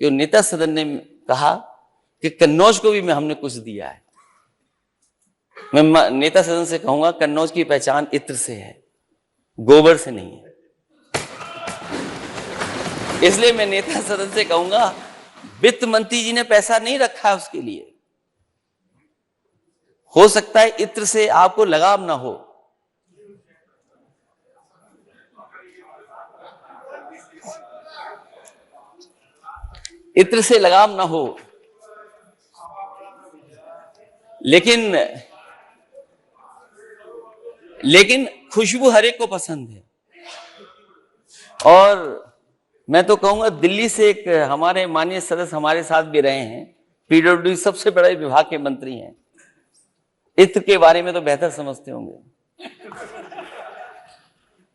कि नेता सदन ने कहा कि कन्नौज को भी हमने कुछ दिया है। मैं नेता सदन से कहूंगा, कन्नौज की पहचान इत्र से है, गोबर से नहीं है। इसलिए मैं नेता सदन से कहूंगा, वित्त मंत्री जी ने पैसा नहीं रखा है उसके लिए। हो सकता है इत्र से आपको लगाव ना हो, इत्र से लगाव ना हो, लेकिन खुशबू हर एक को पसंद है। और मैं तो कहूंगा, दिल्ली से एक हमारे माननीय सदस्य हमारे साथ भी रहे हैं, पीडब्ल्यूडी सबसे बड़े विभाग के मंत्री हैं, इत्र के बारे में तो बेहतर समझते होंगे,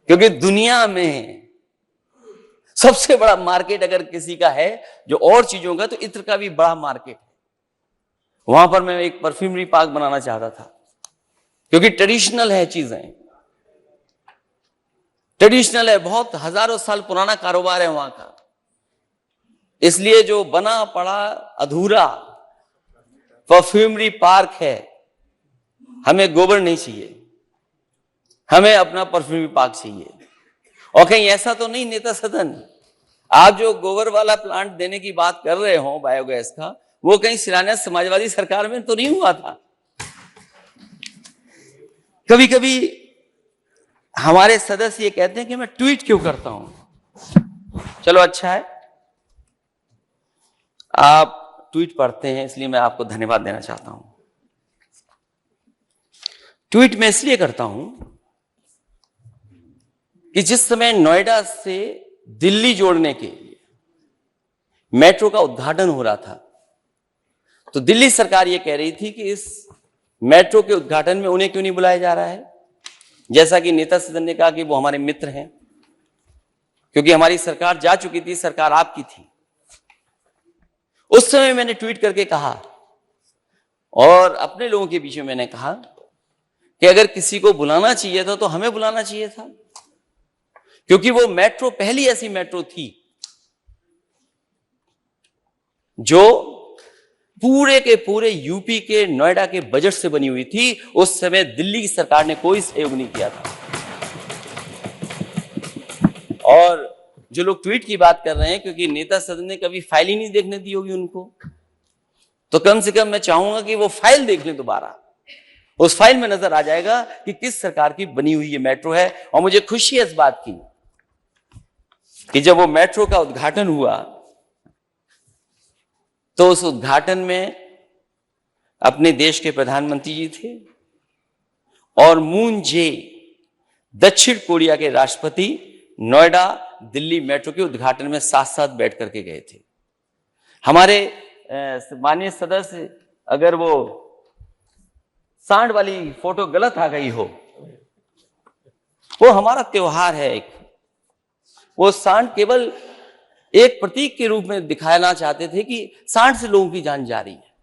क्योंकि दुनिया में सबसे बड़ा मार्केट अगर किसी का है जो और चीजों का, तो इत्र का भी बड़ा मार्केट है। वहां पर मैं एक परफ्यूमरी पार्क बनाना चाहता था, क्योंकि ट्रेडिशनल है, चीजें ट्रेडिशनल है, बहुत हजारों साल पुराना कारोबार है वहां का। इसलिए जो बना पड़ा अधूरा परफ्यूमरी पार्क है, हमें गोबर नहीं चाहिए, हमें अपना परफ्यूमरी पार्क चाहिए। और कहीं ऐसा तो नहीं नेता सदन, आप जो गोबर वाला प्लांट देने की बात कर रहे हो बायोगैस का, वो कहीं शिलान्यास समाजवादी सरकार में तो नहीं हुआ था। कभी कभी हमारे सदस्य ये कहते हैं कि मैं ट्वीट क्यों करता हूं। चलो अच्छा है, आप ट्वीट पढ़ते हैं, इसलिए मैं आपको धन्यवाद देना चाहता हूं। ट्वीट मैं इसलिए करता हूं कि जिस समय नोएडा से दिल्ली जोड़ने के लिए मेट्रो का उद्घाटन हो रहा था, तो दिल्ली सरकार यह कह रही थी कि इस मेट्रो के उद्घाटन में उन्हें क्यों नहीं बुलाया जा रहा है। जैसा कि नेता सदन ने कहा कि वो हमारे मित्र हैं, क्योंकि हमारी सरकार जा चुकी थी, सरकार आपकी थी। उस समय मैंने ट्वीट करके कहा, और अपने लोगों के बीच में मैंने कहा कि अगर किसी को बुलाना चाहिए था तो हमें बुलाना चाहिए था, क्योंकि वो मेट्रो पहली ऐसी मेट्रो थी जो पूरे के पूरे यूपी के नोएडा के बजट से बनी हुई थी। उस समय दिल्ली की सरकार ने कोई सहयोग नहीं किया था। और जो लोग ट्वीट की बात कर रहे हैं, क्योंकि नेता सदन ने कभी फाइल ही नहीं देखने दी होगी उनको, तो कम से कम मैं चाहूंगा कि वो फाइल देख लें दोबारा। उस फाइल में नजर आ जाएगा कि किस सरकार की बनी हुई ये मेट्रो है। और मुझे खुशी है इस बात की कि जब वो मेट्रो का उद्घाटन हुआ, तो उस उद्घाटन में अपने देश के प्रधानमंत्री जी थे, और मून जे दक्षिण कोरिया के राष्ट्रपति नोएडा दिल्ली मेट्रो के उद्घाटन में साथ साथ बैठ करके गए थे। हमारे माननीय सदस्य, अगर वो सांड वाली फोटो गलत आ गई हो, वो हमारा त्योहार है एक, वो सांड केवल एक प्रतीक के रूप में दिखाना चाहते थे कि सांड से लोगों की जान जा रही है।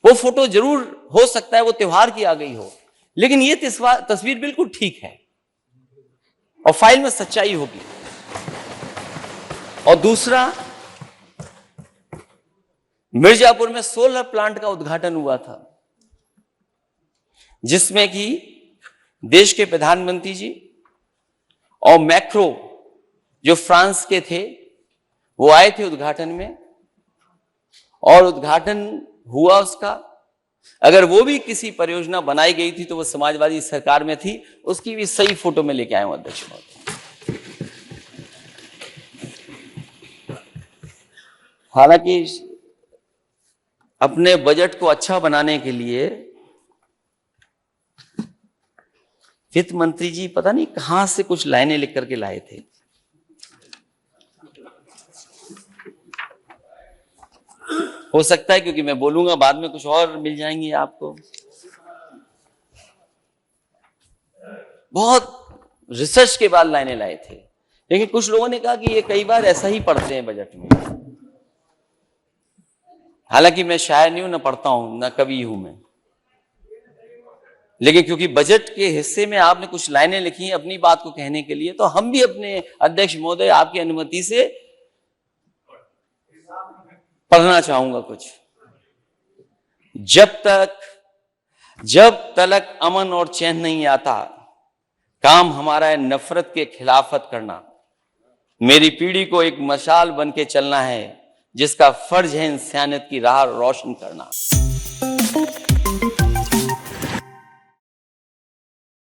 वो फोटो जरूर हो सकता है वो त्योहार की आ गई हो, लेकिन ये तस्वीर बिल्कुल ठीक है और फाइल में सच्चाई होगी। और दूसरा, मिर्जापुर में सोलर प्लांट का उद्घाटन हुआ था, जिसमें कि देश के प्रधानमंत्री जी और मैक्रो जो फ्रांस के थे, वो आए थे उद्घाटन में, और उद्घाटन हुआ उसका। अगर वो भी किसी परियोजना बनाई गई थी तो वो समाजवादी सरकार में थी। उसकी भी सही फोटो में लेके आए हूं अध्यक्ष महोदय। हालांकि अपने बजट को अच्छा बनाने के लिए वित्त मंत्री जी पता नहीं कहां से कुछ लाइनें लिख करके लाए थे। हो सकता है क्योंकि मैं बोलूंगा बाद में कुछ और मिल जाएंगी आपको। बहुत रिसर्च के बाद लाइनें लाए थे, लेकिन कुछ लोगों ने कहा कि ये कई बार ऐसा ही पढ़ते हैं बजट में। हालांकि मैं शायर नहीं हूं, ना पढ़ता हूं, ना कवि हूं मैं, लेकिन क्योंकि बजट के हिस्से में आपने कुछ लाइनें लिखी हैं अपनी बात को कहने के लिए, तो हम भी अपने अध्यक्ष महोदय आपकी अनुमति से पढ़ना चाहूंगा कुछ। जब तलक अमन और चैन नहीं आता, काम हमारा है नफरत के खिलाफत करना। मेरी पीढ़ी को एक मशाल बन के चलना है, जिसका फर्ज है इंसानियत की राह रोशन करना।